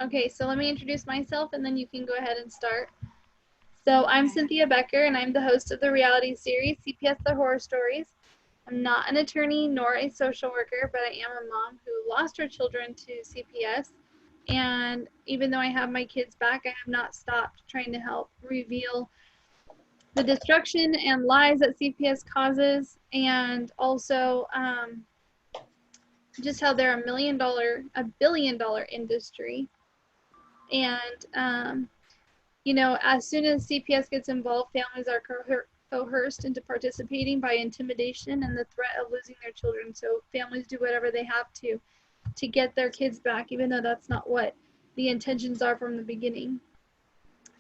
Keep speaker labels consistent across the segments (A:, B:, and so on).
A: Okay, so let me introduce myself and then you can go ahead and start. So I'm
B: Okay.
A: Cynthia Becker and I'm the host of the reality series CPS Horror Stories. I'm not an attorney nor a social worker, but I am a mom who lost her children to CPS. And even though I have my kids back, I have not stopped trying to help reveal the destruction and lies that CPS causes, and also just how they're a billion dollar industry. And you know, as soon as CPS gets involved, families are coerced into participating by intimidation and the threat of losing their children. So families do whatever they have to get their kids back, even though that's not what the intentions are from the beginning.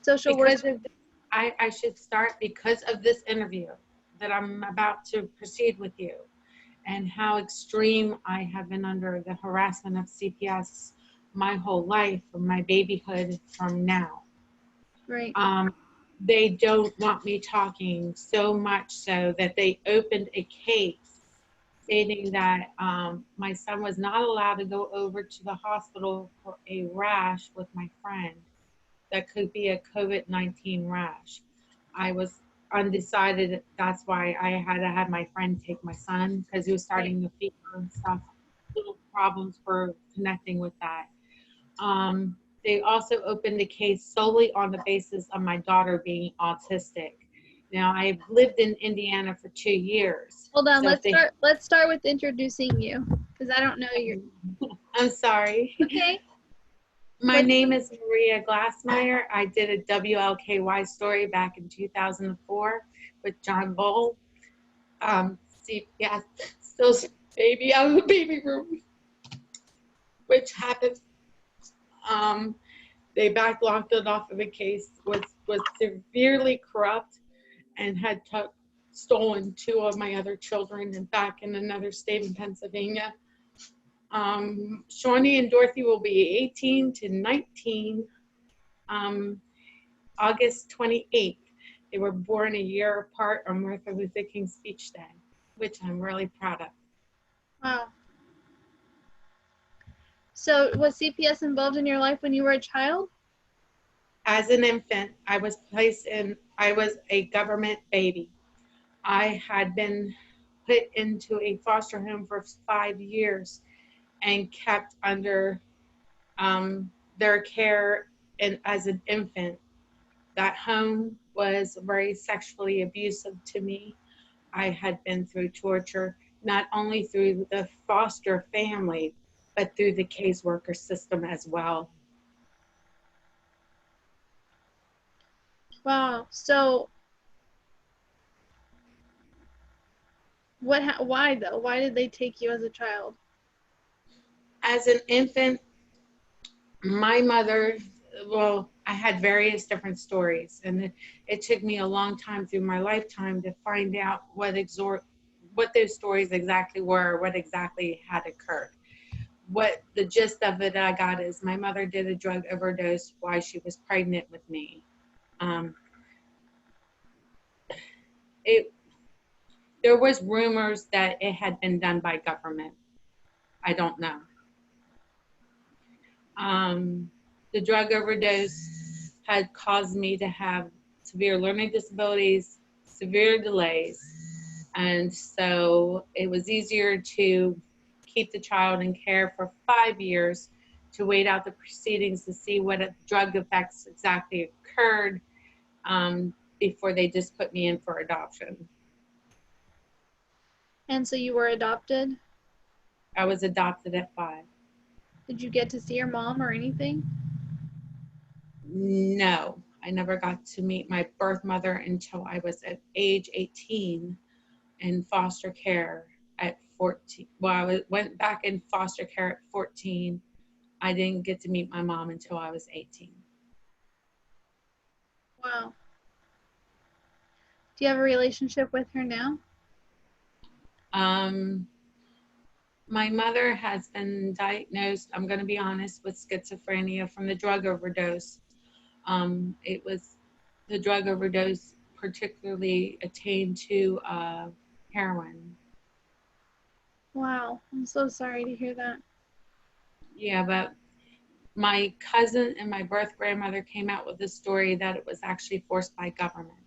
A: Social work.
B: Because of, I should start because of this interview that I'm about to proceed with you, and how extreme I have been under the harassment of CPS my whole life, from my babyhood from now.
A: Right.
B: They don't want me talking, so much so that they opened a case stating that my son was not allowed to go over to the hospital for a rash with my friend that could be a COVID-19 rash. I was undecided. That's why I had to have my friend take my son, because he was starting to fever and stuff. Little problems for connecting with that. They also opened the case solely on the basis of my daughter being autistic. Now, I've lived in Indiana for 2 years.
A: Hold on,
B: So if they,
A: let's start with introducing you, because I don't know your.
B: I'm sorry.
A: Okay.
B: My name is Maria Glassmeyer. I did a WLKY story back in 2004 with John Bull. CPS still baby out of the baby room, which happened. They backlocked it off of a case, was severely corrupt, and had stolen 2 of my other children and back in another state in Pennsylvania. Shawnee and Dorothy will be 18 to 19. August 28th. They were born a year apart on Martin Luther King Speech Day, which I'm really proud of.
A: Wow. So was CPS involved in your life when you were a child?
B: As an infant, I was a government baby. I had been put into a foster home for 5 years and kept under their care, and as an infant. That home was very sexually abusive to me. I had been through torture, not only through the foster family, but through the caseworker system as well.
A: Wow. So why though? Why did they take you as a child?
B: As an infant, my mother, well, I had various different stories, and it took me a long time through my lifetime to find out what those stories exactly were, what exactly had occurred. What the gist of it I got is my mother did a drug overdose while she was pregnant with me. Um, it There was rumors that it had been done by government. I don't know. The drug overdose had caused me to have severe learning disabilities, severe delays, and so it was easier to keep the child in care for 5 years, to wait out the proceedings to see what drug effects exactly occurred, before they just put me in for adoption.
A: And so you were adopted?
B: I was adopted at 5.
A: Did you get to see your mom or anything?
B: No, I never got to meet my birth mother until I was at age 18 in foster care at 14. Well, went back in foster care at 14. I didn't get to meet my mom until I was 18.
A: Wow. Do you have a relationship with her now?
B: Um, my mother has been diagnosed, I'm going to be honest, with schizophrenia from the drug overdose. It was the drug overdose particularly attained to heroin.
A: Wow. I'm so sorry to hear that.
B: Yeah, but My cousin and my birth grandmother came out with the story that it was actually forced by government.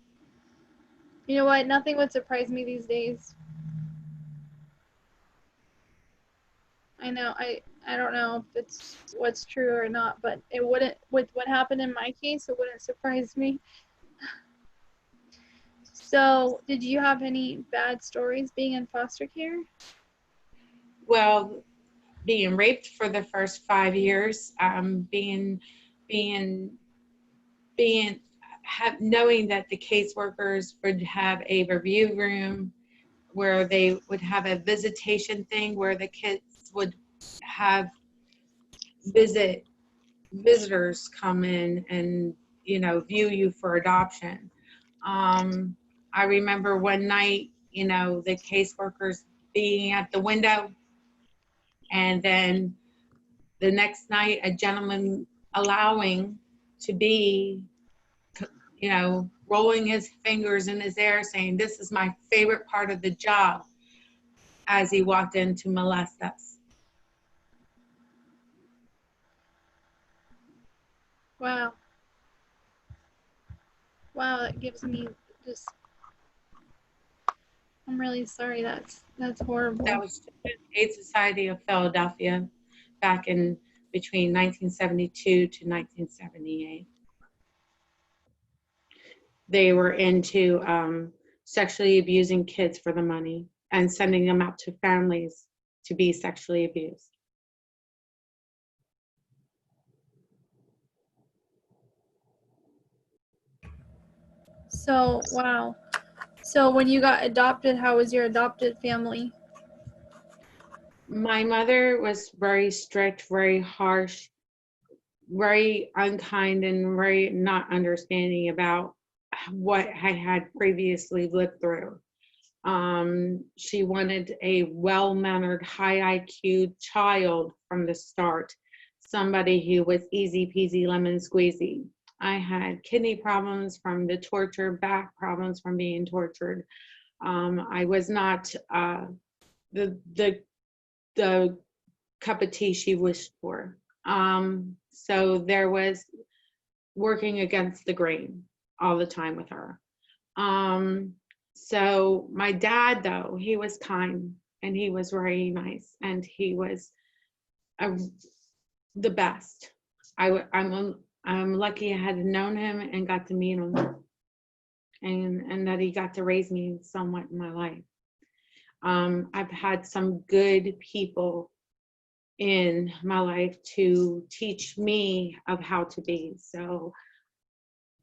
A: You know what? Nothing would surprise me these days. I know, I don't know if it's what's true or not, but it wouldn't, with what happened in my case, it wouldn't surprise me. So, did you have any bad stories being in foster care?
B: Well, being raped for the first 5 years, knowing that the caseworkers would have a review room where they would have a visitation thing where the kids would have visitors come in and view you for adoption. I remember one night, the caseworkers being at the window, and then the next night a gentleman allowing to be, rolling his fingers in his air saying, "This is my favorite part of the job," as he walked in to molest us.
A: Wow. Wow, that gives me just, I'm really sorry. That's horrible.
B: That was Children's Aid Society of Philadelphia back in between 1972 to 1978. They were into sexually abusing kids for the money and sending them out to families to be sexually abused.
A: So, wow. So, when you got adopted, how was your adopted family?
B: My mother was very strict, very harsh, very unkind, and very not understanding about what I had previously lived through. She wanted a well-mannered, high IQ child from the start, somebody who was easy peasy lemon squeezy. I had kidney problems from the torture, back problems from being tortured. I was not the cup of tea she wished for. So there was working against the grain all the time with her. So my dad, though, he was kind and he was very nice and he was the best. I'm lucky I had known him and got to meet him, and that he got to raise me somewhat in my life. I've had some good people in my life to teach me of how to be. So,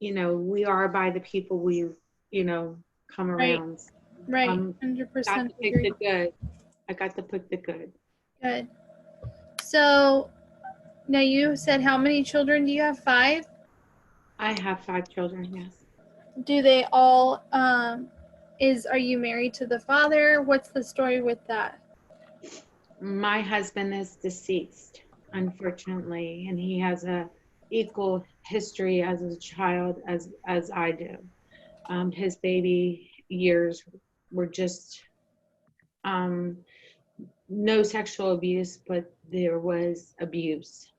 B: we are by the people we, come
A: Right,
B: around.
A: right.
B: Got
A: 100%
B: to pick
A: agree.
B: the good. I got to pick the good.
A: Good. So, now you said how many children do you have? 5?
B: I have 5 children, yes.
A: Do they all, are you married to the father? What's the story with that?
B: My husband is deceased, unfortunately, and he has a equal history as a child as I do. His baby years were just no sexual abuse, but there was abuse.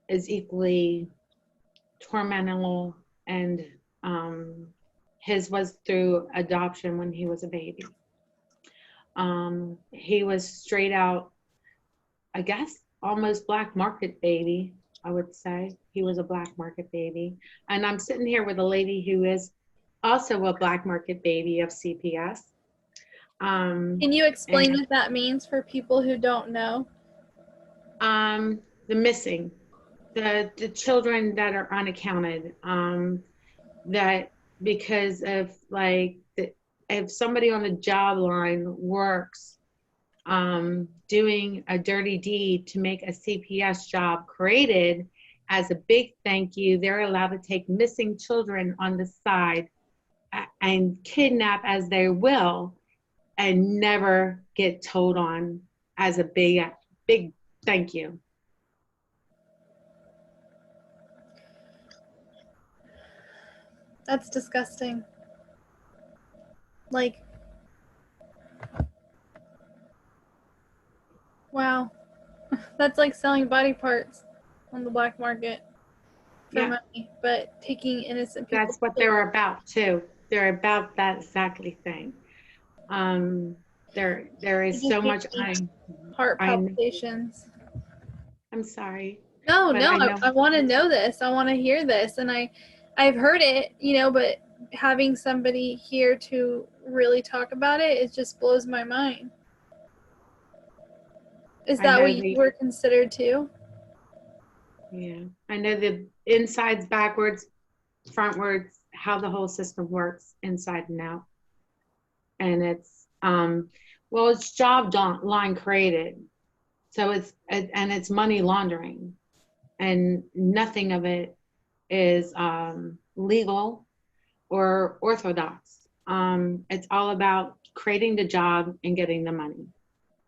B: Is equally tormental, and his was through adoption when he was a baby. He was straight out, I guess, almost black market baby, I would say. He was a black market baby. And I'm sitting here with a lady who is also a black market baby of CPS.
A: Can you explain what that means for people who don't know?
B: The missing, the children that are unaccounted, that because of if somebody on the job line works doing a dirty deed to make a CPS job created, as a big thank you, they're allowed to take missing children on the side and kidnap as they will and never get told on as a big thank you.
A: That's disgusting. Like, wow. That's like selling body parts. on the black market for
B: Yeah,
A: money, but taking innocent people.
B: that's what they're about too. They're about that exactly thing. There
A: It
B: is
A: just
B: so
A: gives
B: much
A: me heart
B: I know.
A: palpitations.
B: I'm sorry,
A: No,
B: but
A: no,
B: I know.
A: I want to know this. I want to hear this, and I've heard it, but having somebody here to really talk about it just blows my mind. Is
B: I
A: that
B: know
A: what you
B: the
A: were considered too?
B: Yeah, I know the insides, backwards, frontwards, how the whole system works inside and out. And it's well, it's job line created, so it's money laundering, and nothing of it is legal or orthodox. It's all about creating the job and getting the money.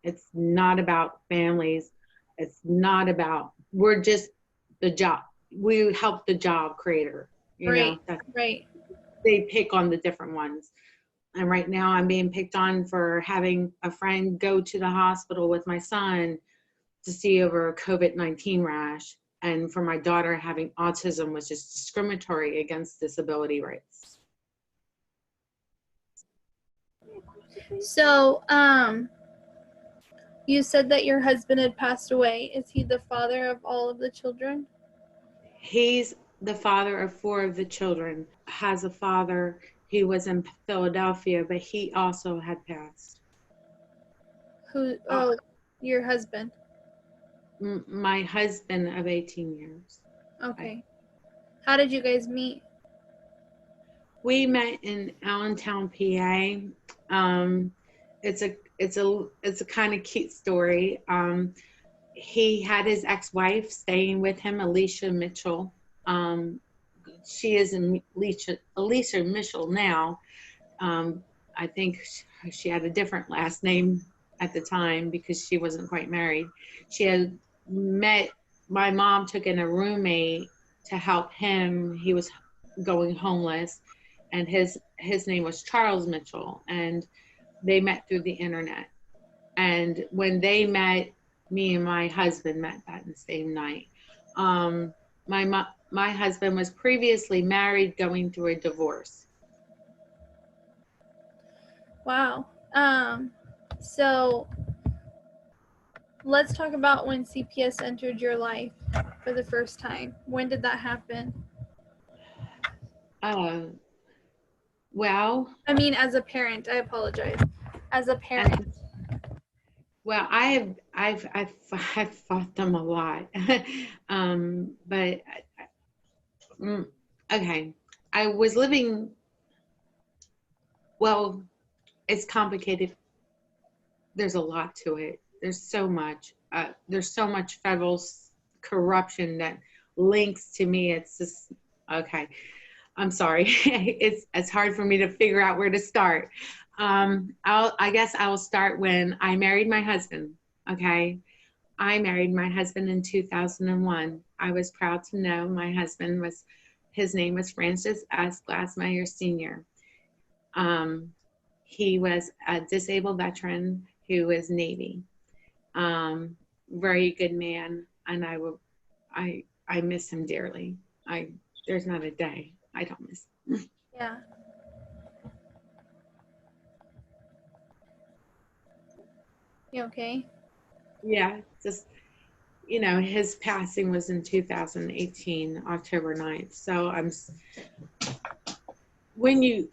B: It's not about families. It's not about, we're just the job. We help the job creator,
A: Right,
B: that's,
A: right.
B: they pick on the different ones. And right now I'm being picked on for having a friend go to the hospital with my son to see over a COVID-19 rash. And for my daughter having autism, which is discriminatory against disability rights.
A: So, you said that your husband had passed away. Is he the father of all of the children?
B: He's the father of 4 of the children, has a father. He was in Philadelphia, but he also had passed.
A: Who? Oh, your husband.
B: My husband of 18 years.
A: Okay. How did you guys meet?
B: We met in Allentown, PA. It's a kind of cute story. He had his ex-wife staying with him, Alicia Mitchell. She is Alicia Mitchell now. I think she had a different last name at the time because she wasn't quite married. She had met, my mom took in a roommate to help him. He was going homeless, and his name was Charles Mitchell, and they met through the internet. And when they met, me and my husband met that same night. My husband was previously married, going through a divorce.
A: Wow. So let's talk about when CPS entered your life for the first time. When did that happen?
B: Well,
A: I mean, as a parent, I apologize. As a parent.
B: Well, I've fought them a lot, but okay. I was living. Well, it's complicated. There's a lot to it. There's so much. There's so much federal corruption that links to me. It's just okay. I'm sorry. It's hard for me to figure out where to start. I guess I will start when I married my husband. Okay. I married my husband in 2001. I was proud to know my husband his name was Francis S. Glassmeyer Sr. He was a disabled veteran who was Navy. Very good man. And I miss him dearly. There's not a day I don't miss him.
A: Yeah. You okay?
B: Yeah, just, his passing was in 2018, October 9th. So when you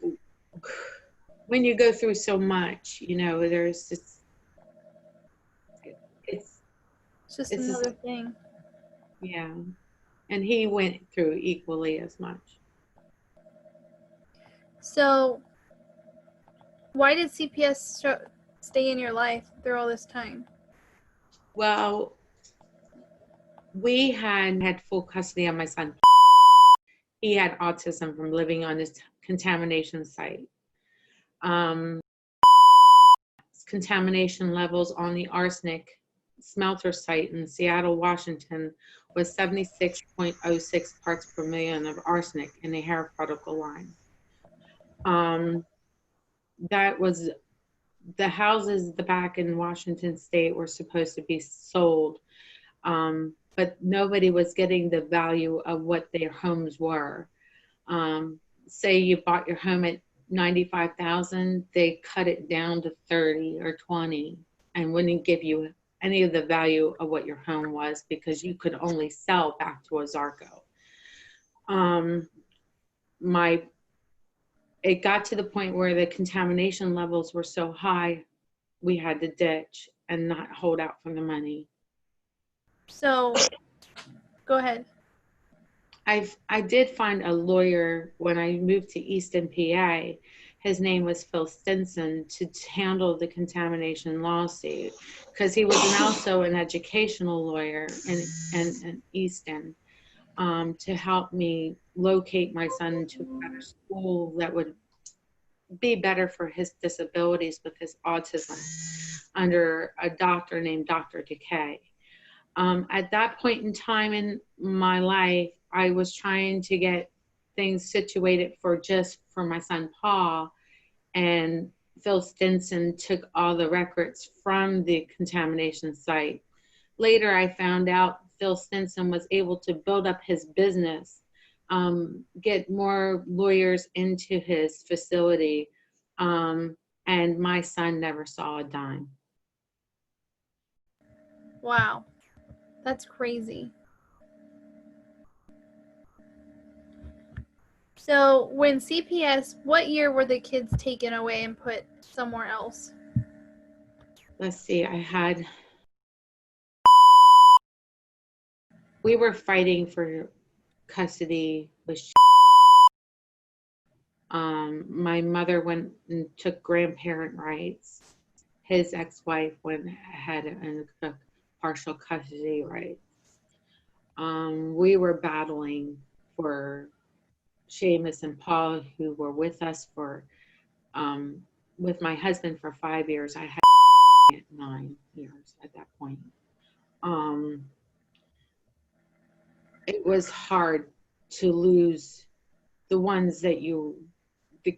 B: go through so much, there's just,
A: It's just
B: it's just,
A: another thing.
B: yeah. And he went through equally as much.
A: So, why did CPS stay in your life through all this time?
B: Well, we had full custody of my son. He had autism from living on this contamination site. Contamination levels on the arsenic smelter site in Seattle, Washington was 76.06 parts per million of arsenic in the hair particle line. That was the houses, the back in Washington state were supposed to be sold. but nobody was getting the value of what their homes were. Say you bought your home at 95,000, they cut it down to 30 or 20 and wouldn't give you any of the value of what your home was because you could only sell back to Ozarko. It got to the point where the contamination levels were so high, we had to ditch and not hold out for the money.
A: So, go ahead.
B: I did find a lawyer when I moved to Easton, PA. His name was Phil Stinson, to handle the contamination lawsuit, because he was also an educational lawyer in Easton, to help me locate my son into a better school that would be better for his disabilities with his autism, under a doctor named Dr. Decay. At that point in time in my life, I was trying to get things situated for my son Paul, and Phil Stinson took all the records from the contamination site. Later, I found out Phil Stinson was able to build up his business, get more lawyers into his facility, and my son never saw a dime.
A: Wow. That's crazy. So, when CPS, what year were the kids taken away and put somewhere else?
B: Let's see, we were fighting for custody with my mother went and took grandparent rights. His ex-wife went ahead and took partial custody rights. We were battling for Seamus and Paul, who were with us with my husband for 5 years. I had 9 years at that point. It was hard to lose the ones that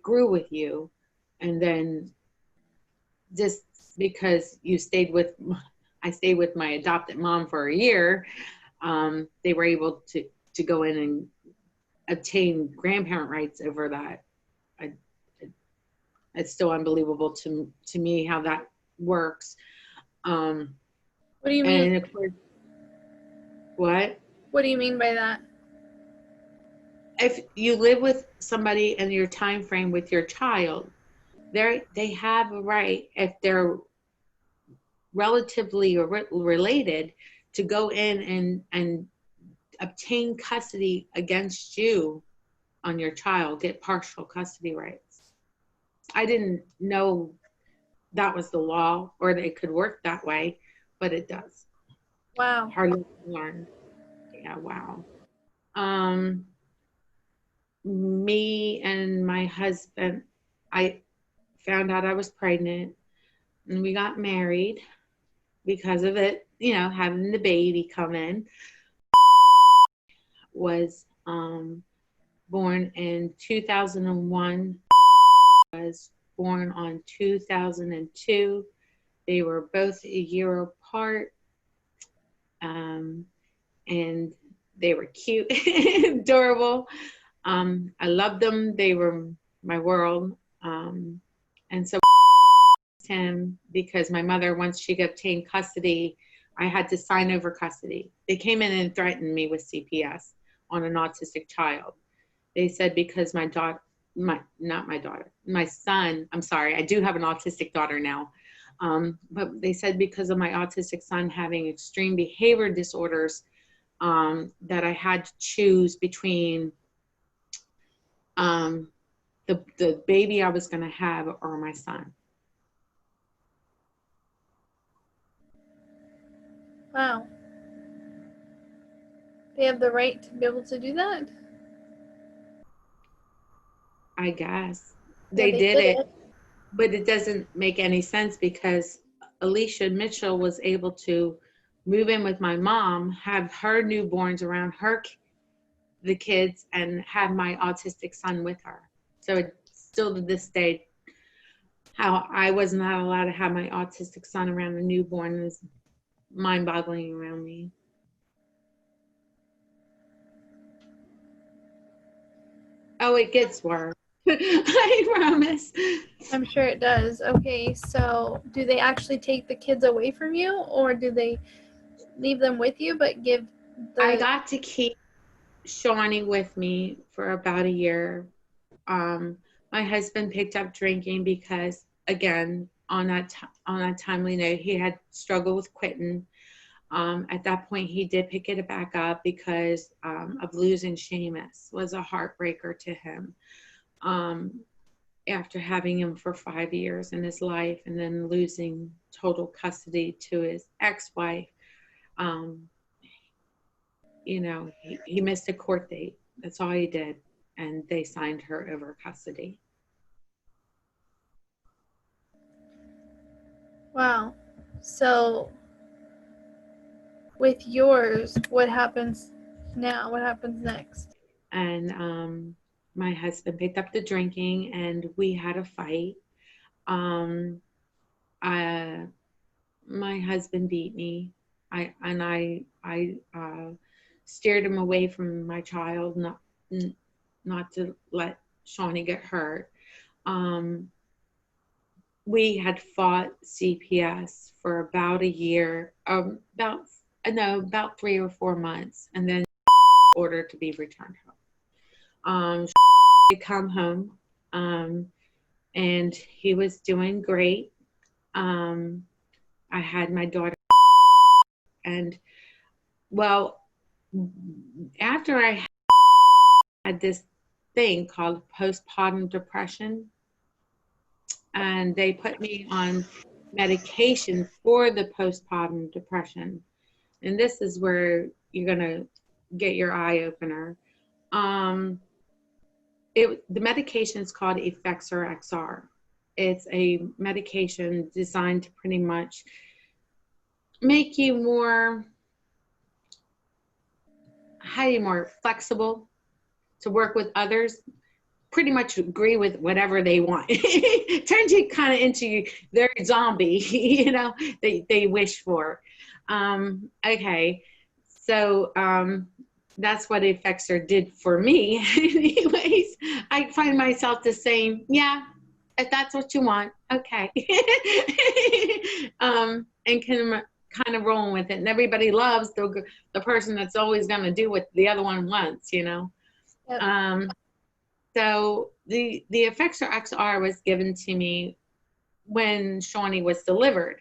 B: grew with you, and then just because I stayed with my adopted mom for a year, they were able to go in and obtain grandparent rights over that. It's still unbelievable to me how that works.
A: What do you mean?
B: And of course, what?
A: What do you mean by that?
B: If you live with somebody in your time frame with your child, they have a right, if they're relatively related, to go in and obtain custody against you on your child, get partial custody rights. I didn't know that was the law or that it could work that way, but it does.
A: Wow.
B: Hardly learned. Yeah, wow. Me and my husband, I found out I was pregnant, and we got married because of it, having the baby come in. Was born in 2001, was born on 2002. They were both a year apart, and they were cute, adorable. I loved them. They were my world. And so him, because my mother, once she obtained custody, I had to sign over custody. They came in and threatened me with CPS on an autistic child. They said because my son, I'm sorry, I do have an autistic daughter now. But they said because of my autistic son having extreme behavior disorders, that I had to choose between the baby I was going to have or my son.
A: Wow. They have the right to be able to do that?
B: I guess.
A: Yeah,
B: They did it, but it doesn't make any sense because Alicia Mitchell was able to move in with my mom, have her newborns around the kids, and have my autistic son with her. So it's still to this day, how I was not allowed to have my autistic son around a newborn is mind-boggling around me. Oh, it gets worse. I promise.
A: I'm sure it does. Okay, so do they actually take the kids away from you, or do they leave them with you but give
B: I
A: the...
B: got to keep Shawnee with me for about a year. My husband picked up drinking because, again, on that timely note, he had struggled with quitting. At that point, he did pick it back up because of losing Seamus was a heartbreaker to him. After having him for 5 years in his life and then losing total custody to his ex-wife, um, he missed a court date. That's all he did. And they signed her over custody.
A: Wow. So with yours, what happens now? What happens next?
B: And my husband picked up the drinking and we had a fight. Um, my husband beat me. I steered him away from my child, not to let Shawnee get hurt. We had fought CPS for about a year, about 3 or 4 months, and then ordered to be returned home. He come home, and he was doing great. I had my daughter, and well, after I had this thing called postpartum depression, and they put me on medication for the postpartum depression. And this is where you're gonna get your eye opener. The medication is called Effexor XR. It's a medication designed to pretty much make you more flexible to work with others, pretty much agree with whatever they want. It turns you kind of into their zombie, they wish for. Okay, so that's what Effexor did for me. Anyways, I find myself just saying, yeah, if that's what you want, okay. And can kind of rolling with it. And everybody loves the person that's always going to do what the other one wants,
A: Yep.
B: So the Effexor XR was given to me when Shawnee was delivered.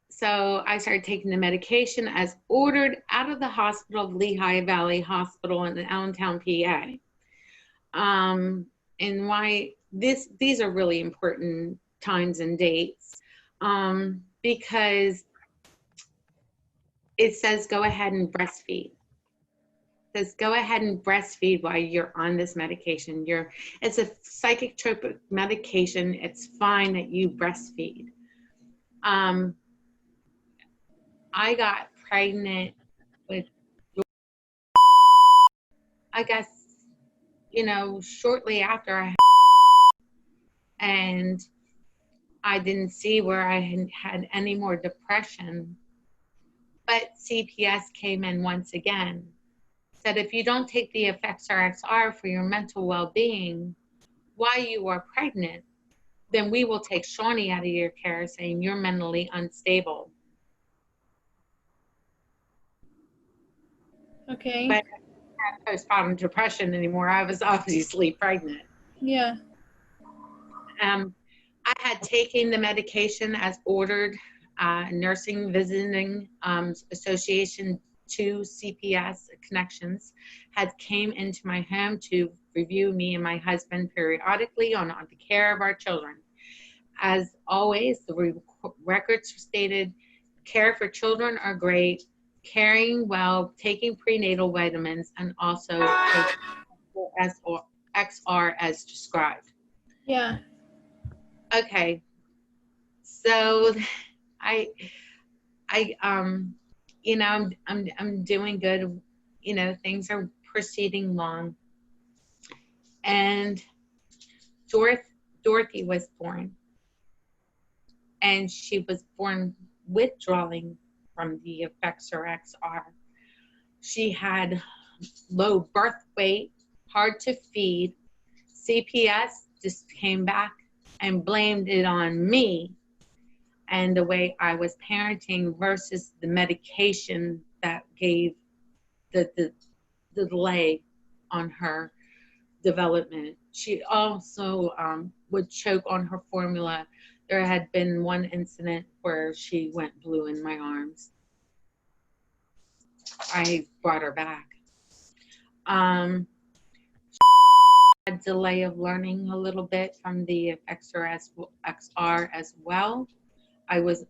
B: So I started taking the medication as ordered out of the hospital of Lehigh Valley Hospital in Allentown, PA. And why these are really important times and dates, because it says go ahead and breastfeed. Says go ahead and breastfeed while you're on this medication. It's a psychotropic medication. It's fine that you breastfeed. I got pregnant with, I guess, shortly after and I didn't see where I had any more depression. But CPS came in once again. Said if you don't take the Effexor XR for your mental well-being while you are pregnant, then we will take Shawnee out of your care, saying you're mentally unstable.
A: Okay.
B: But I didn't have postpartum depression anymore. I was obviously pregnant.
A: Yeah.
B: I had taken the medication as ordered. Nursing Visiting Association 2 CPS Connections had came into my home to review me and my husband periodically on the care of our children. As always, the records stated care for children are great, caring well, taking prenatal vitamins, and also taking XR as described.
A: Yeah.
B: Okay, so I'm doing good. Things are proceeding along. And Dorothy was born. And she was born withdrawing from the Effexor XR. She had low birth weight, hard to feed. CPS just came back and blamed it on me and the way I was parenting versus the medication that gave the delay on her development. She also would choke on her formula. There had been one incident where she went blue in my arms. I brought her back. A delay of learning a little bit from the XR as well. I was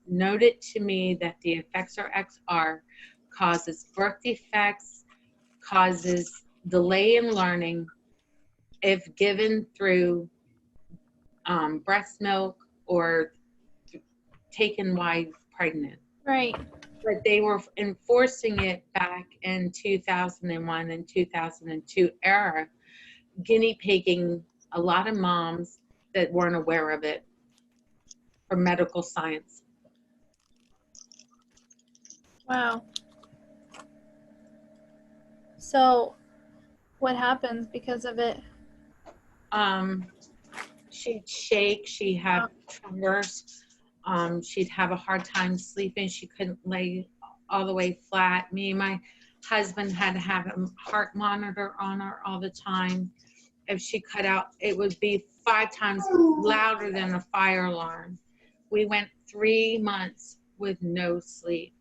B: noted to me that the Effexor XR causes birth defects, causes delay in learning if given through breast milk or taken while pregnant.
A: Right.
B: But they were enforcing it back in 2001 and 2002 era, guinea pigging a lot of moms that weren't aware of it for medical science.
A: Wow. So, what happens because of it?
B: She'd shake, she'd have tremors, she'd have a hard time sleeping, she couldn't lay all the way flat. Me and my husband had to have a heart monitor on her all the time. If she cut out, it would be 5 times louder than a fire alarm. We went 3 months with no sleep.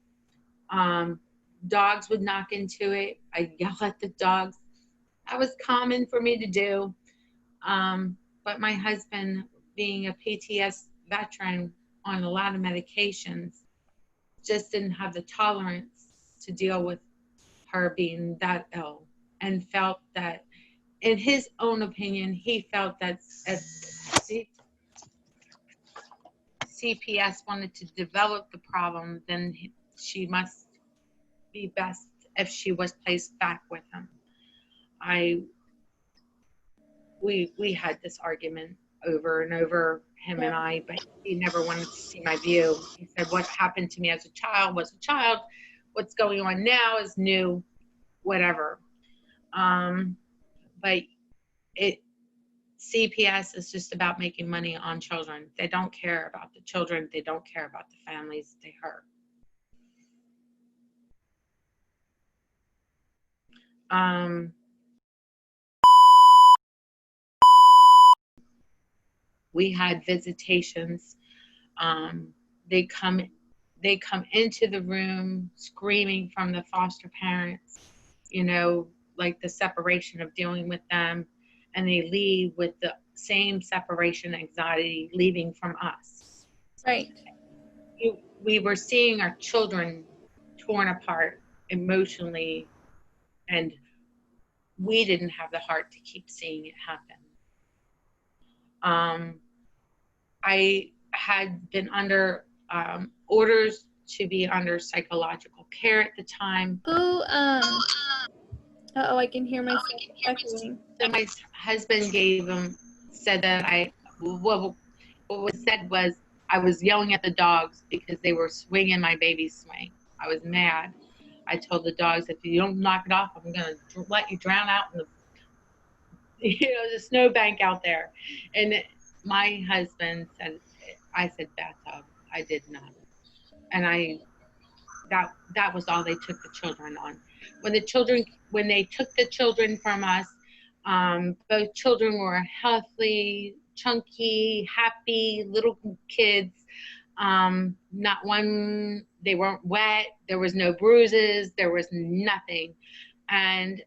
B: Dogs would knock into it. I'd yell at the dogs. That was common for me to do. But my husband, being a PTSD veteran on a lot of medications, just didn't have the tolerance to deal with her being that ill, and felt that, in his own opinion, he felt that if CPS wanted to develop the problem, then she must be best if she was placed back with him. We had this argument over and over, him and I, but he never wanted to see my view. He said, what happened to me as a child was a child. What's going on now is new, whatever. But CPS is just about making money on children. They don't care about the children. They don't care about the families they hurt. We had visitations. They come into the room screaming from the foster parents, you know, like the separation of dealing with them, and they leave with the same separation anxiety leaving from us.
A: Right.
B: We were seeing our children torn apart emotionally, and we didn't have the heart to keep seeing it happen. I had been under orders to be under psychological care at the time.
A: Uh-oh, I can hear myself echoing.
B: So my husband said that what was said was I was yelling at the dogs because they were swinging my baby's swing. I was mad. I told the dogs, if you don't knock it off, I'm going to let you drown out in the snowbank out there. And my husband said, I said bathtub. I did not. And that was all they took the children on. When they took the children from us, both children were healthy, chunky, happy little kids. Not one, they weren't wet. There was no bruises. There was nothing. And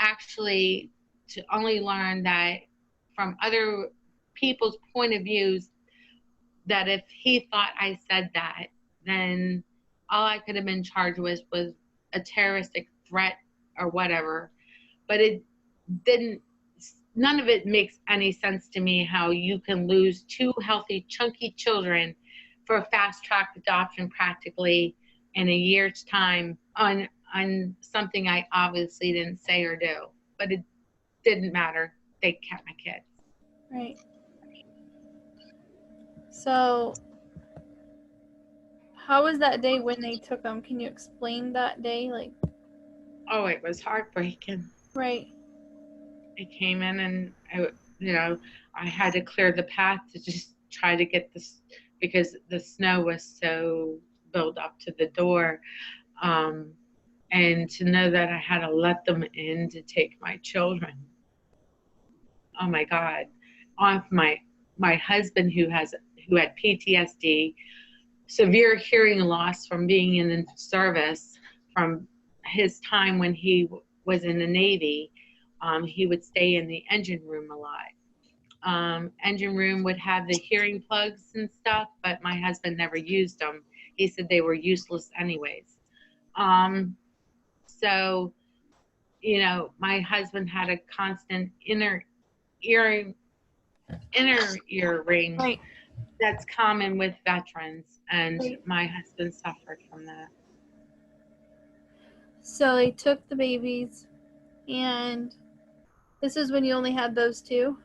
B: actually, to only learn that from other people's point of views, that if he thought I said that, then all I could have been charged with was a terroristic threat or whatever. But it didn't, none of it makes any sense to me, how you can lose 2 healthy, chunky children for a fast-track adoption practically in a year's time on something I obviously didn't say or do. But it didn't matter. They kept my kids.
A: Right. So, how was that day when they took them? Can you explain that day?
B: Oh, it was heartbreaking.
A: Right.
B: It came in, and I had to clear the path to just try to get this, because the snow was so built up to the door. And to know that I had to let them in to take my children. Oh my God. Off my husband, who had PTSD, severe hearing loss from being in the service, from his time when he was in the Navy. He would stay in the engine room a lot. Engine room would have the hearing plugs and stuff, but my husband never used them. He said they were useless anyways. So, my husband had a constant ear inner ear ring
A: Right.
B: that's common with veterans, and
A: Right.
B: my husband suffered from that.
A: So they took the babies, and this is when you only had those two?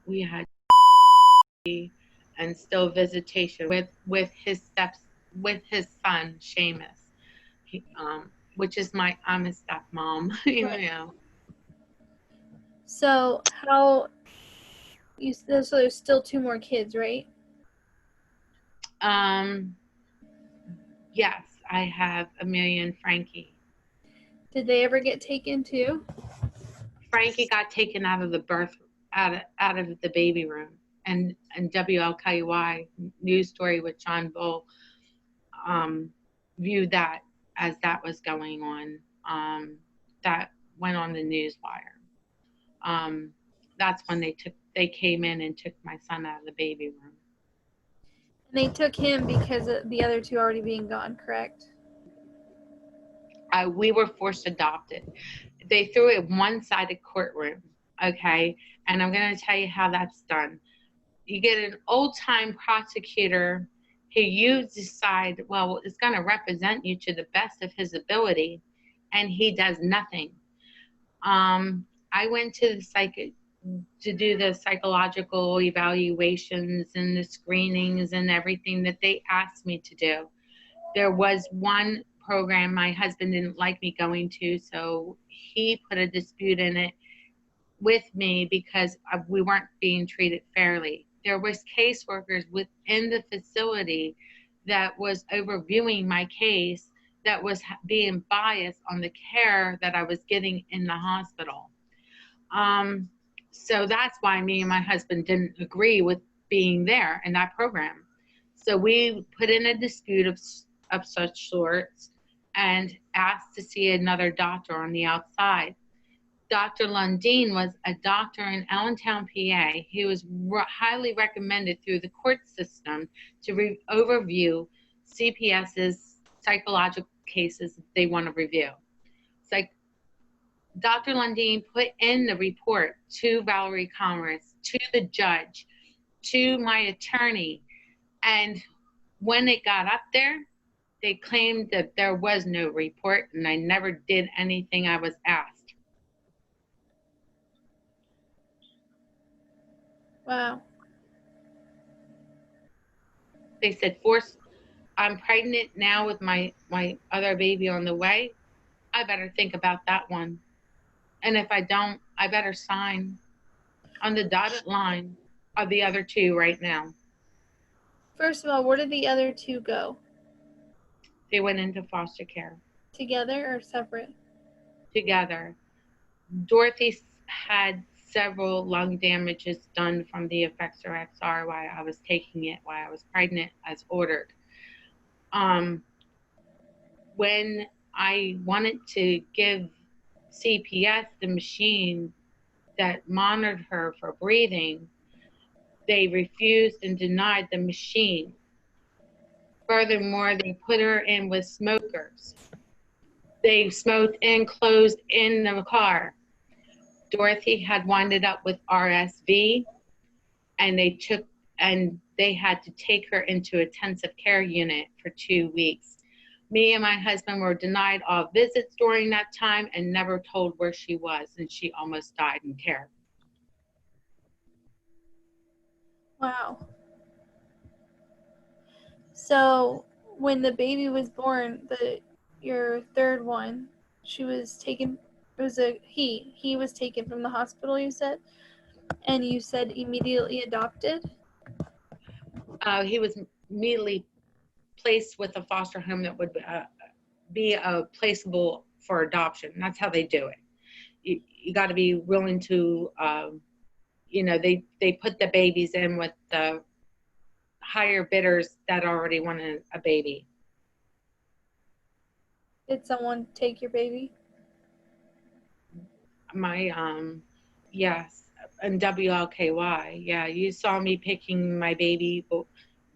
B: We had and still visitation with his son Seamus, which is I'm his stepmom.
A: Right. So so there's still two more kids, right?
B: Yes, I have Amelia and Frankie.
A: Did they ever get taken too?
B: Frankie got taken out of the baby room, and WLKY news story with John Bull viewed that as that was going on. That went on the news wire. That's when they came in and took my son out of the baby room.
A: And they took him because of the other two already being gone, correct?
B: We were forced adopted. They threw a one-sided courtroom, okay? And I'm going to tell you how that's done. You get an old-time prosecutor who you decide, well, is going to represent you to the best of his ability, and he does nothing. I went to do the psychological evaluations and the screenings and everything that they asked me to do. There was one program my husband didn't like me going to, so he put a dispute in it with me because we weren't being treated fairly. There was caseworkers within the facility that was overviewing my case, that was being biased on the care that I was getting in the hospital. So that's why me and my husband didn't agree with being there in that program. So we put in a dispute of such sorts and asked to see another doctor on the outside. Dr. Lundeen was a doctor in Allentown, PA. He was highly recommended through the court system to overview CPS's psychological cases they want to review. It's like Dr. Lundeen put in the report to Valerie Commerce, to the judge, to my attorney, and when it got up there, they claimed that there was no report and I never did anything I was asked.
A: Wow.
B: They said, I'm pregnant now with my other baby on the way. I better think about that one. And if I don't, I better sign on the dotted line of the other two right now.
A: First of all, where did the other two go?
B: They went into foster care.
A: Together or separate?
B: Together. Dorothy had several lung damages done from the effects of XR while I was taking it, while I was pregnant, as ordered. When I wanted to give CPS the machine that monitored her for breathing, they refused and denied the machine. Furthermore, they put her in with smokers. They smoked enclosed in the car. Dorothy had winded up with RSV, and they had to take her into intensive care unit for 2 weeks. Me and my husband were denied all visits during that time and never told where she was, and she almost died in care.
A: Wow. So when the baby was born, your third one, she was taken, it was a he was taken from the hospital, you said, and you said immediately adopted?
B: He was immediately placed with a foster home that would be placeable for adoption. That's how they do it. You got to be willing to, they put the babies in with the higher bidders that already wanted a baby.
A: Did someone take your baby?
B: Yes, and WLKY. Yeah, you saw me picking my baby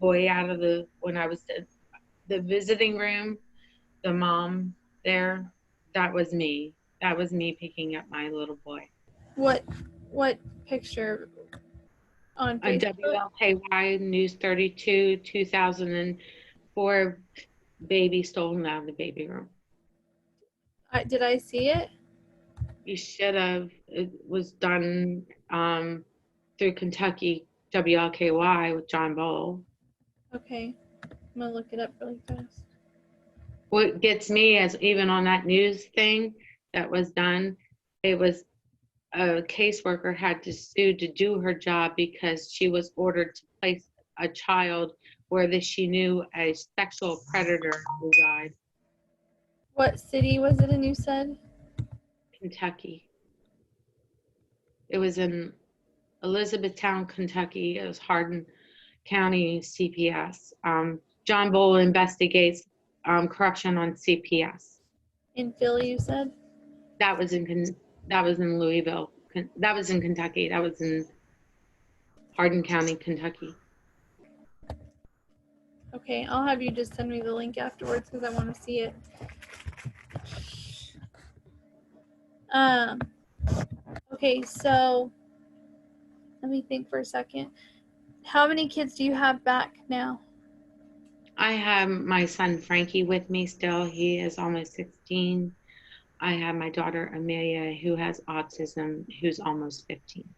B: boy out of when I was the visiting room, the mom there, that was me. That was me picking up my little boy.
A: What picture on
B: On
A: Facebook?
B: WLKY News 32, 2004, baby stolen out of the baby room.
A: Did I see it?
B: You should have. It was done through Kentucky WLKY with John Bowl.
A: Okay, I'm gonna look it up really fast.
B: What gets me is even on that news thing that was done, it was a caseworker had to sue to do her job because she was ordered to place a child where she knew a sexual predator reside.
A: What city was it in, you said?
B: Kentucky. It was in Elizabethtown, Kentucky. It was Hardin County CPS. John Bowl investigates corruption on CPS.
A: In Philly, you said?
B: That was in Louisville. That was in Kentucky. That was in Hardin County, Kentucky.
A: Okay, I'll have you just send me the link afterwards because I want to see it. Okay, so let me think for a second. How many kids do you have back now?
B: I have my son Frankie with me still. He is almost 16. I have my daughter Amelia, who has autism, who's almost 15.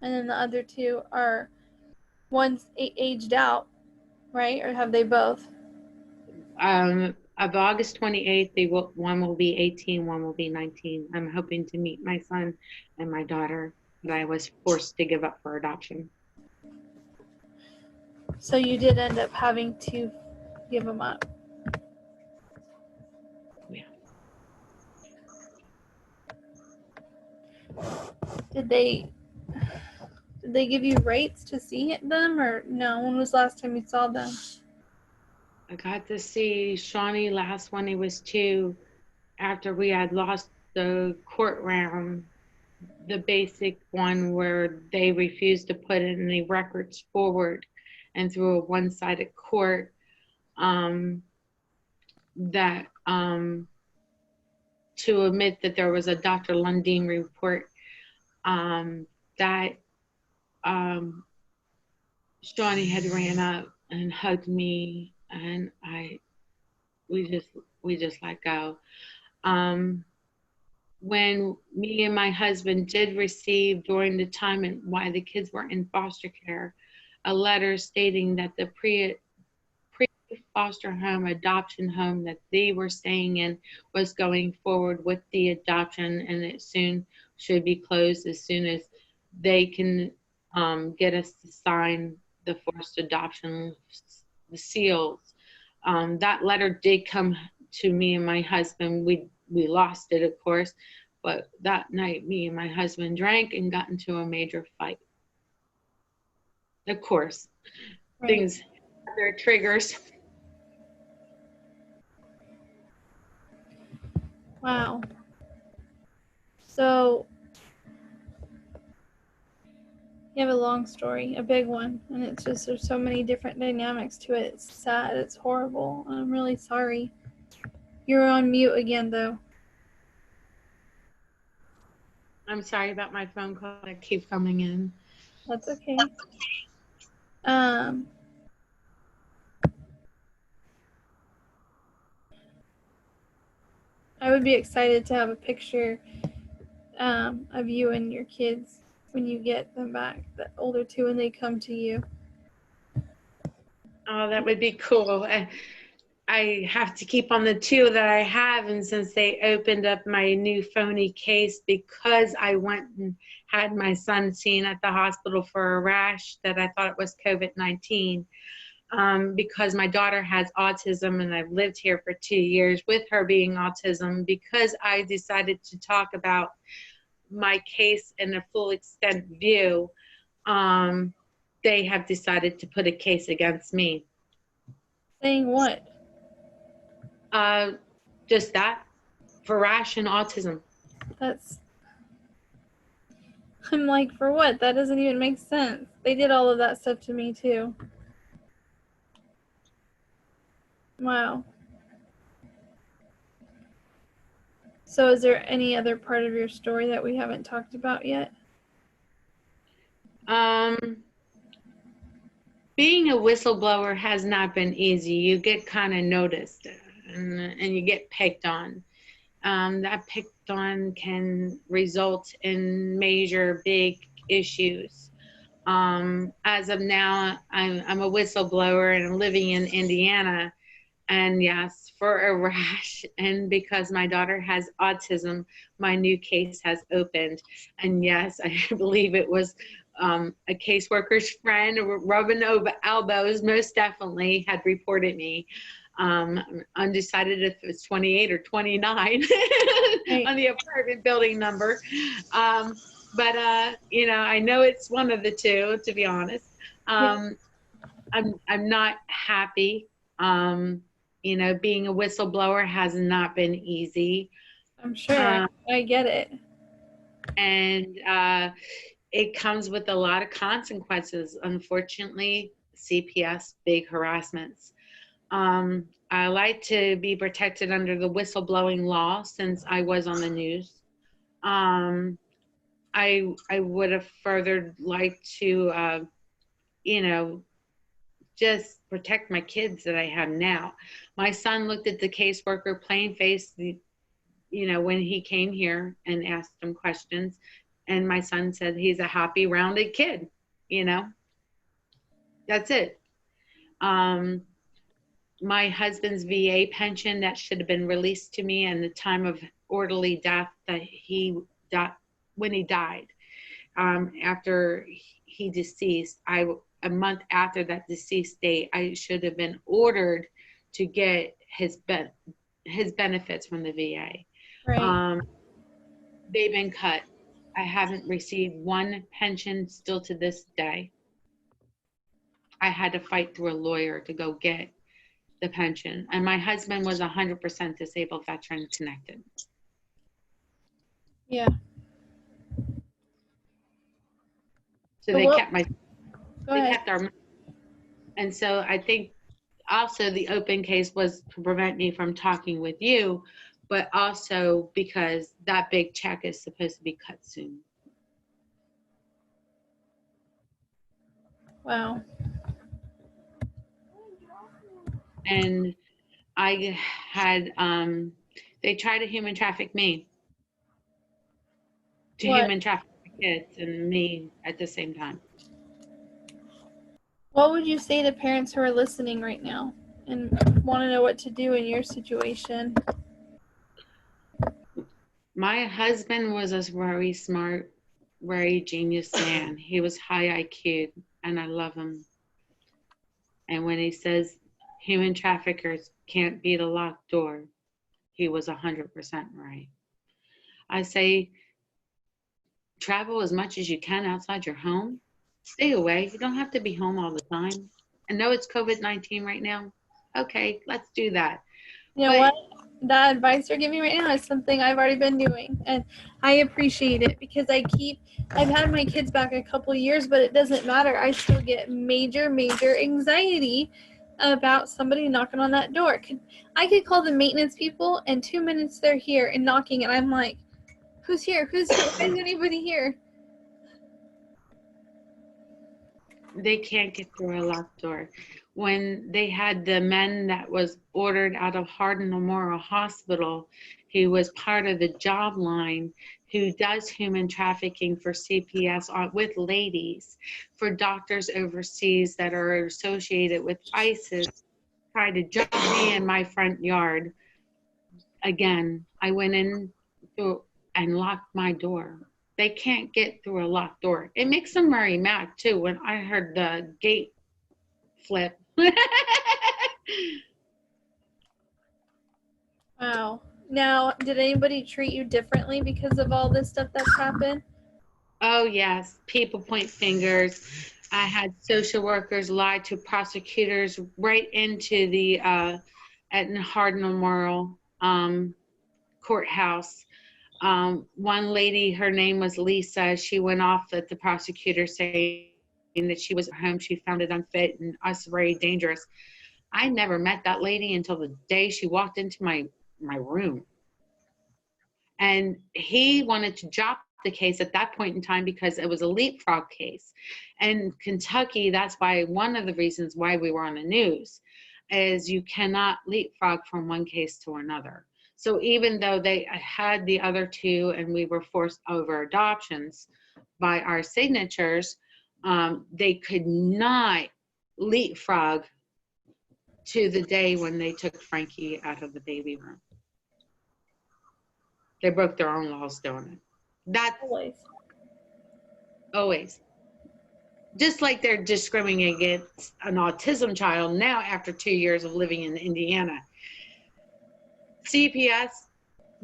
A: And then the other two are, one's aged out, right? Or have they both?
B: Of August 28th, one will be 18, one will be 19. I'm hoping to meet my son and my daughter that I was forced to give up for adoption.
A: So you did end up having to give them up.
B: Yeah.
A: Did they give you rights to see them, or no? When was the last time you saw them?
B: I got to see Shawnee last when he was 2, after we had lost the court round, the basic one where they refused to put any records forward, and through a one-sided court, that to admit that there was a Dr. Lundin report, that Shawnee had ran up and hugged me, and we just let go. When me and my husband did receive, during the time and while the kids were in foster care, a letter stating that the pre-foster home, adoption home that they were staying in was going forward with the adoption, and it soon should be closed as soon as they can get us to sign the forced adoption, the seals. That letter did come to me and my husband. We lost it, of course, but that night me and my husband drank and got into a major fight. Of course, right. Things have their triggers.
A: Wow. So you have a long story, a big one, and it's just, there's so many different dynamics to it. It's sad, it's horrible. I'm really sorry. You're on mute again, though.
B: I'm sorry about my phone call that keeps coming in.
A: That's okay. I would be excited to have a picture of you and your kids when you get them back, the older two, when they come to you.
B: Oh, that would be cool. I have to keep on the two that I have, and since they opened up my new phony case because I went and had my son seen at the hospital for a rash that I thought it was COVID-19, because my daughter has autism and I've lived here for 2 years with her being autism, because I decided to talk about my case in a full extent view, they have decided to put a case against me.
A: Saying what?
B: Just that, for rash and autism.
A: That's, I'm like, for what? That doesn't even make sense. They did all of that stuff to me too. Wow. So is there any other part of your story that we haven't talked about yet?
B: Being a whistleblower has not been easy. You get kind of noticed and you get picked on. That picked on can result in major big issues. As of now, I'm a whistleblower and I'm living in Indiana. And yes, for a rash, and because my daughter has autism, my new case has opened. And yes, I believe it was a caseworker's friend rubbing over elbows, most definitely had reported me. Undecided if it was 28 or 29 on the apartment building number. But you know, I know it's one of the two, to be honest. I'm not happy. You know, being a whistleblower has not been easy.
A: I'm sure. I get it.
B: And it comes with a lot of consequences. Unfortunately, CPS, big harassments. I like to be protected under the whistleblowing law since I was on the news. I would have further liked to, you know, just protect my kids that I have now. My son looked at the caseworker plain faced, you know, when he came here and asked him questions. And my son said he's a happy, rounded kid, you know. That's it. My husband's VA pension that should have been released to me in the time of orderly death that he died, when he died, after he deceased, a month after that deceased date, I should have been ordered to get his benefits from the VA.
A: Right.
B: They've been cut. I haven't received one pension still to this day. I had to fight through a lawyer to go get the pension. And my husband was 100% disabled veteran connected.
A: Yeah.
B: So they kept our money. And so I think also the open case was to prevent me from talking with you, but also because that big check is supposed to be cut soon.
A: Wow.
B: And I had, they tried to human traffic me. To human traffic the kids and me at the same time.
A: What would you say to parents who are listening right now and want to know what to do in your situation?
B: My husband was a very smart, very genius man. He was high IQ, and I love him. And when he says human traffickers can't beat a locked door, he was 100% right. I say, travel as much as you can outside your home. Stay away. You don't have to be home all the time. I know it's COVID-19 right now. Okay, let's do that.
A: You know what? That advice you're giving right now is something I've already been doing, and I appreciate it because I've had my kids back a couple years, but it doesn't matter. I still get major anxiety about somebody knocking on that door. I could call the maintenance people, and 2 minutes they're here and knocking, and I'm like, who's here? Why is anybody here?
B: They can't get through a locked door. When they had the men that was ordered out of Hardin Memorial Hospital, he was part of the job line who does human trafficking for CPS with ladies, for doctors overseas that are associated with ISIS tried to jump me in my front yard. Again, I went in through and locked my door. They can't get through a locked door. It makes them very mad too when I heard the gate flip.
A: Wow. Now, did anybody treat you differently because of all this stuff that's happened?
B: Oh yes, people point fingers. I had social workers lie to prosecutors right into the at Hardin Memorial courthouse. One lady, her name was Lisa. She went off at the prosecutor saying that she was at home. She found it unfit and us very dangerous. I never met that lady until the day she walked into my room. And he wanted to drop the case at that point in time because it was a leapfrog case. And Kentucky, that's why one of the reasons why we were on the news is you cannot leapfrog from one case to another. So even though they had the other two and we were forced over adoptions by our signatures, they could not leapfrog to the day when they took Frankie out of the baby room. They broke their own laws doing it. That's always. Just like they're discriminating against an autism child now after 2 years of living in Indiana. CPS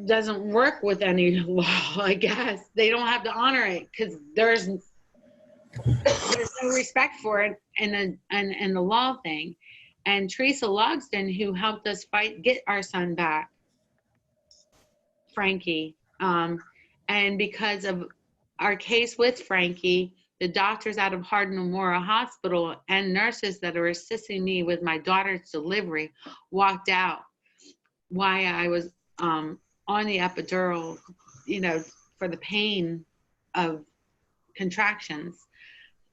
B: doesn't work with any law, I guess. They don't have to honor it because there's no respect for it in the law thing. And Teresa Logston, who helped us get our son back, Frankie, and because of our case with Frankie, the doctors out of Hardin Memorial Hospital and nurses that are assisting me with my daughter's delivery walked out while I was on the epidural, for the pain of contractions.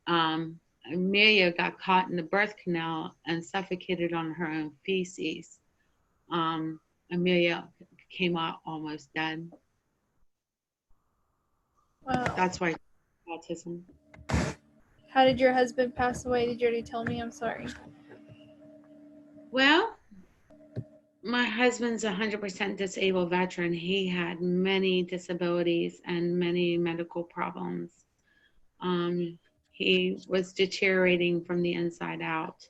B: Amelia got caught in the birth canal and suffocated on her own feces. Amelia came out almost dead.
A: Wow.
B: That's why autism.
A: How did your husband pass away? Did you already tell me? I'm sorry.
B: Well, my husband's a 100% disabled veteran. He had many disabilities and many medical problems. He was deteriorating from the inside out.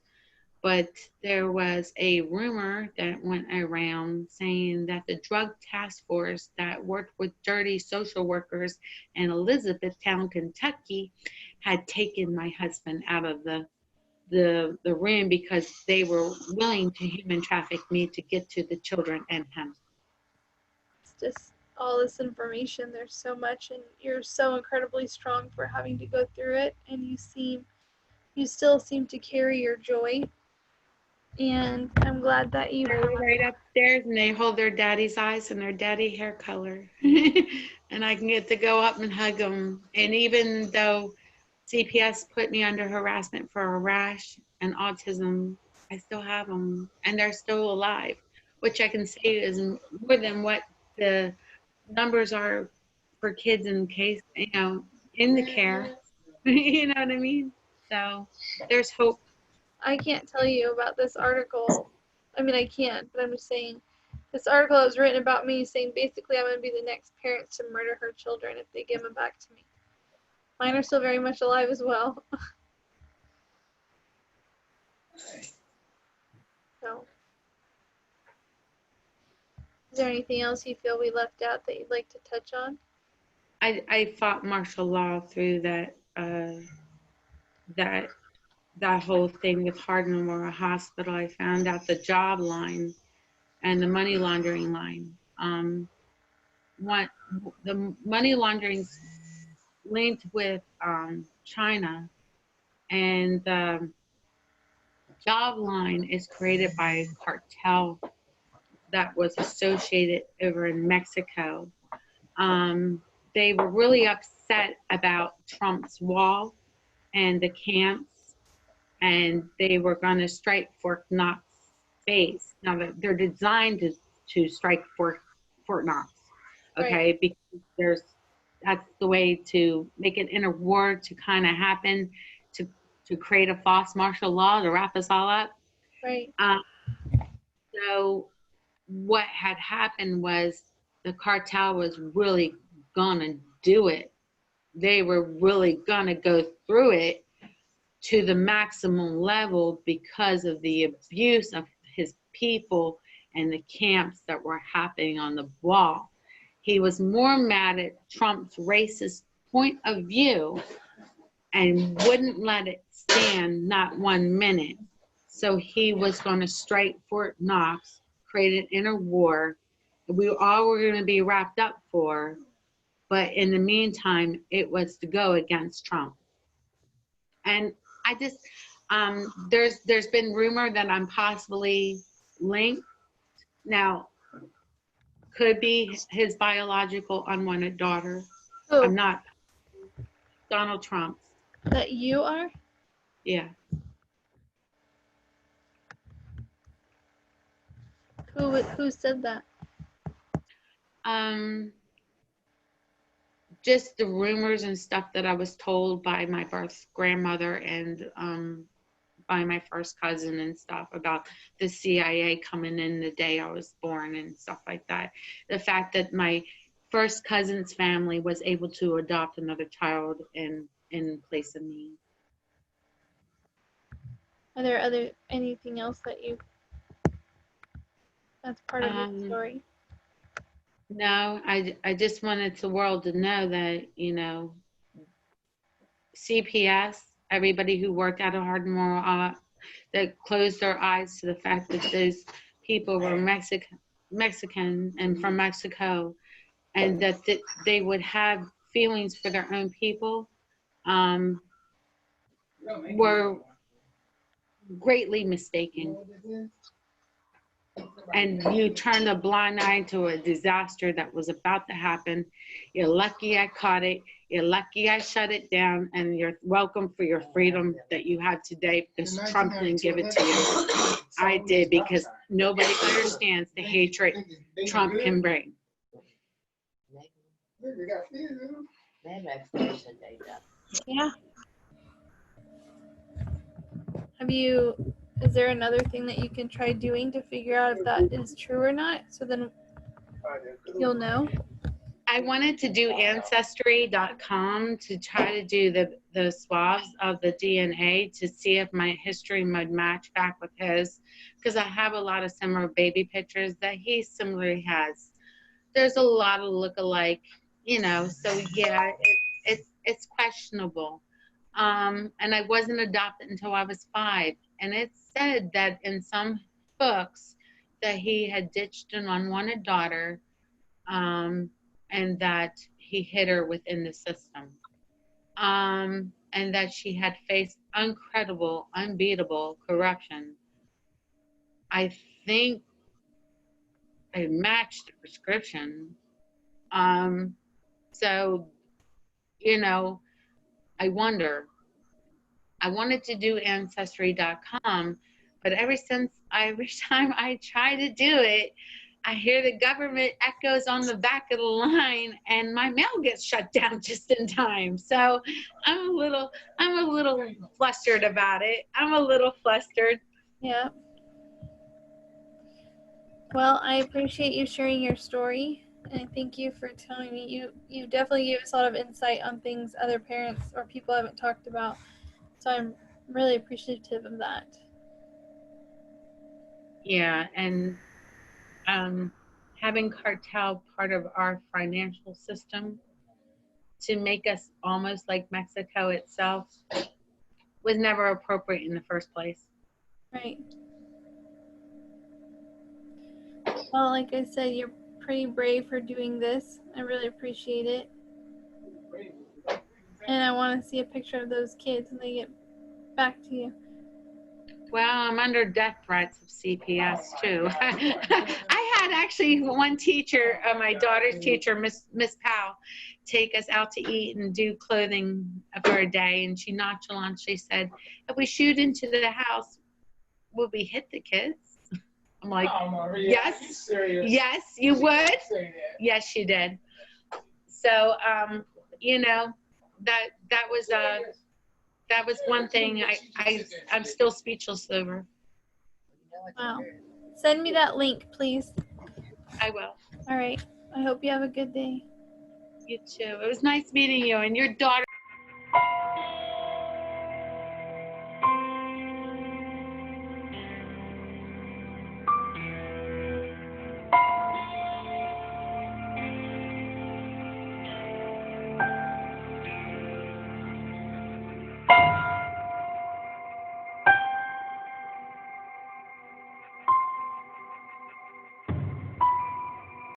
B: But there was a rumor that went around saying that the drug task force that worked with dirty social workers in Elizabethtown, Kentucky, had taken my husband out of the room because they were willing to human traffic me to get to the children and him.
A: It's just all this information. There's so much, and you're so incredibly strong for having to go through it, and you still seem to carry your joy. And I'm glad that you
B: They're right upstairs and they hold their daddy's eyes and their daddy hair color. And I can get to go up and hug them. And even though CPS put me under harassment for a rash and autism, I still have them and they're still alive, which I can say is more than what the numbers are for kids in case, in the care. You know what I mean? So there's hope.
A: I can't tell you about this article. I mean, I can, but I'm just saying, this article was written about me saying basically I'm going to be the next parent to murder her children if they give them back to me. Mine are still very much alive as well. So, is there anything else you feel we left out that you'd like to touch on?
B: I fought martial law through that whole thing with Hardin Memorial Hospital. I found out the job line and the money laundering line. What the money laundering linked with China, and the job line is created by a cartel that was associated over in Mexico. They were really upset about Trump's wall and the camps, and they were going to strike Fort Knox base. Now they're designed to strike Fort Knox, okay? Right. Because that's the way to make it in a war to kind of happen, to create a false martial law to wrap us all up.
A: Right.
B: So what had happened was the cartel was really gonna do it. They were really gonna go through it to the maximum level because of the abuse of his people and the camps that were happening on the wall. He was more mad at Trump's racist point of view and wouldn't let it stand not 1 minute. So he was going to strike Fort Knox, create an inner war. We all were going to be wrapped up for, but in the meantime, it was to go against Trump. And I just, there's been rumor that I'm possibly linked. Now, could be his biological unwanted daughter.
A: Who?
B: I'm not. Donald Trump.
A: That you are?
B: Yeah.
A: Who said that?
B: Just the rumors and stuff that I was told by my birth grandmother and by my first cousin and stuff about the CIA coming in the day I was born and stuff like that. The fact that my first cousin's family was able to adopt another child in place of me.
A: Are there anything else that's part of the story?
B: No, I just wanted the world to know that, you know, CPS, everybody who worked at a hard moral that closed their eyes to the fact that those people were Mexican and from Mexico, and that they would have feelings for their own people, were greatly mistaken. And you turned a blind eye to a disaster that was about to happen. You're lucky I caught it. You're lucky I shut it down, and you're welcome for your freedom that you have today because Trump didn't give it to you. I did, because nobody understands the hatred Trump can bring.
A: Yeah. Is there another thing that you can try doing to figure out if that is true or not? So then you'll know.
B: I wanted to do Ancestry.com to try to do the swabs of the DNA to see if my history would match back with his, because I have a lot of similar baby pictures that he similarly has. There's a lot of look-alike, you know, so yeah, it's questionable. And I wasn't adopted until I was 5. And it said that in some books that he had ditched an unwanted daughter, and that he hid her within the system. And that she had faced incredible, unbeatable corruption. I think I matched the prescription. So, you know, I wonder. I wanted to do Ancestry.com, but every time I try to do it, I hear the government echoes on the back of the line, and my mail gets shut down just in time. So I'm a little flustered about it. I'm a little flustered.
A: Yeah. Well, I appreciate you sharing your story, and thank you for telling me. You definitely gave us a lot of insight on things other parents or people haven't talked about. So I'm really appreciative of that.
B: Yeah, and having cartel part of our financial system to make us almost like Mexico itself was never appropriate in the first place.
A: Right. Well, like I said, you're pretty brave for doing this. I really appreciate it. And I want to see a picture of those kids when they get back to you.
B: Well, I'm under death threats of CPS too. I had actually one teacher, my daughter's teacher, Miss Powell, take us out to eat and do clothing for a day, and she nonchalantly said, "If we shoot into the house, will we hit the kids?" I'm like, yes, yes, you would. Yes, she did. So, you know, that was one thing I'm still speechless over.
A: Wow. Send me that link, please.
B: I will.
A: All right. I hope you have a good day.
B: You too. It was nice meeting you, and your daughter